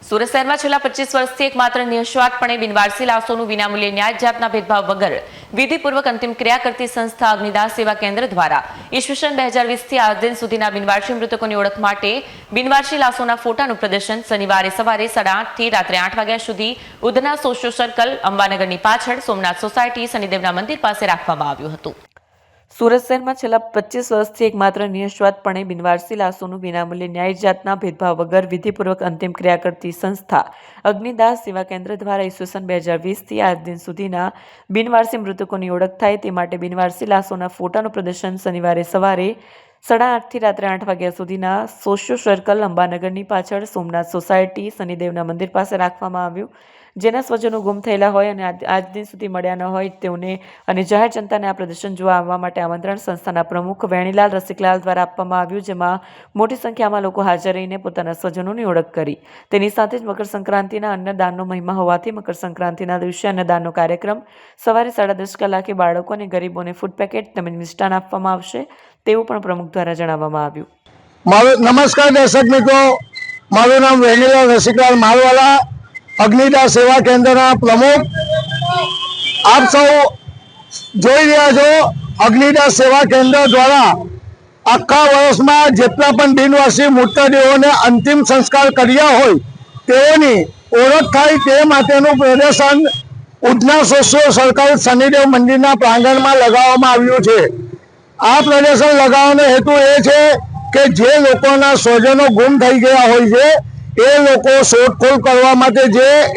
સુરત શહેરમાં છેલ્લા 25 વર્ષથી એકમાત્ર નિઃસ્વાર્થપણે બિનવારસી લાશોનું વિનામૂલ્યે ન્યાય જાતના ભેદભાવ વગર વિધિપૂર્વક અંતિમ ક્રિયા કરતી સંસ્થા અગ્નિદાહ સેવા કેન્દ્ર દ્વારા ઈસવીસન 2020 થી આજ દિન સુધીના બિનવારસી મૃતકોની ઓળખ માટે બિનવારસી લાશોના ફોટાનું પ્રદર્શન શનિવારે સવારે 8:30 થી રાત્રે 8 વાગ્યા સુધી ઉધના સોશિયો સર્કલ અંબાનગરની પાછળ સોમનાથ સોસાયટી શનિદેવના મંદિર પાસે રાખવામાં આવ્યું હતું। સુરત શહેરમાં છેલ્લા 25 વર્ષથી એકમાત્ર નિઃસ્વાર્થપણે બિનવારસી લાશોનું વિનામૂલ્યે ન્યાય જાતના ભેદભાવ વગર વિધિપૂર્વક અંતિમ ક્રિયા કરતી સંસ્થા અગ્નિદાહ સેવા કેન્દ્ર દ્વારા ઈસવીસન 2020 થી આજ દિન સુધીના બિનવારસી મૃતકોની ઓળખ થાય તે માટે બિનવારસી લાશોના ફોટાનું પ્રદર્શન શનિવારે સવારે 8:30 થી રાત્રે 8 વાગ્યા સુધીના સોશિયો સર્કલ અંબાનગરની પાછળ સોમનાથ સોસાયટી શનિદેવના મંદિર પાસે રાખવામાં આવ્યું। જેના સ્વજનો ગુમ થયેલા હોય અને આજ દિન સુધી મળ્યા ન હોય તેઓને અને જાહેર જનતાને આ પ્રદર્શન જોવા આવવા માટે આમંત્રણ સંસ્થાના પ્રમુખ વેણીલાલ રસિકલાલ દ્વારા આપવામાં આવ્યું, જેમાં મોટી સંખ્યામાં લોકો હાજર રહીને પોતાના સ્વજનોની ઓળખ કરી। તેની સાથે જ મકર સંક્રાંતિના અન્નદાનનો મહિમા હોવાથી મકર સંક્રાંતિના દિવસે અન્નદાનનો કાર્યક્રમ સવારે 10:30 કલાકે બાળકો અને ગરીબોને ફૂડ પેકેટ તેમજ મિષ્ટાન આપવામાં આવશે તેવું પણ પ્રમુખ દ્વારા જણાવવામાં આવ્યું। નમસ્કાર દર્શક મિત્રો, મારું નામ વેણીલાલ રસિકલાલ મારવાલા, અગ્નિદાહ સેવા કેન્દ્રના પ્રમુખ। આપ સૌ જોઈ રહ્યા છો, અગ્નિદાહ સેવા કેન્દ્ર દ્વારા આખા વર્ષમાં જેટલા પણ બિનવારસી મૃતદેહોને અંતિમ સંસ્કાર કર્યા હોય તેઓની ઓળખ થાય તે માટેનું પ્રદર્શન ઉધના સોશિયો સર્કલ શનિદેવ મંદિરના પ્રાંગણમાં લગાવવામાં આવ્યું છે। આ પ્રદર્શન લગાવવાનો હેતુ એ છે કે જે લોકોના સ્વજનો ગુમ થઈ ગયા હોય છે એ લોકો શોધખોળ કરવા માટે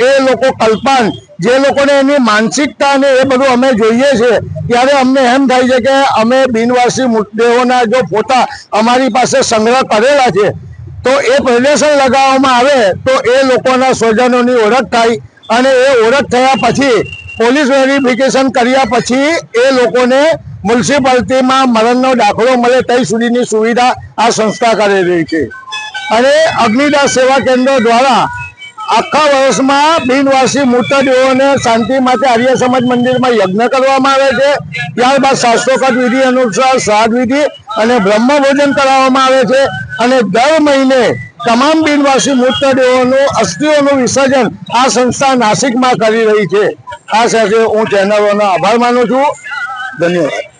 એ લોકો કલ્પાન જે લોકોને એની માનસિકતા અને એ બધું અમે જોઈએ છે ત્યારે અમને એમ થાય છે કે અમે બિનવારસી મૃતદેહોના જો ફોટા અમારી પાસે સંગ્રહ કરેલા છે તો એ પ્રદર્શન લગાવવામાં આવે તો એ લોકોના સ્વજનોની ઓળખ થાય અને એ ઓળખ થયા પછી પોલીસ વેરિફિકેશન કર્યા પછી એ લોકોને મ્યુનિસિપાલિટીમાં મરણનો દાખલો મળે ત્યાં સુધીની સુવિધા આ સંસ્થા કરી રહી છે। અને અગ્નિદાહ સેવા કેન્દ્ર દ્વારા આખા વર્ષમાં બિનવારસી મૃતદેહોને શાંતિ માટે આર્ય સમાજ મંદિરમાં યજ્ઞ કરવામાં આવે છે। ત્યારબાદ શાસ્ત્રોક્ત વિધિ અનુસાર શ્રાદ્ધ વિધિ અને બ્રહ્મ ભોજન કરાવવામાં આવે છે અને દર મહિને તમામ બિનવારસી મૃતદેહોનું અસ્થિઓનું વિસર્જન આ સંસ્થા નાસિકમાં કરી રહી છે। આ સાથે હું ચેનલોનો આભાર માનું છું। ધન્યવાદ।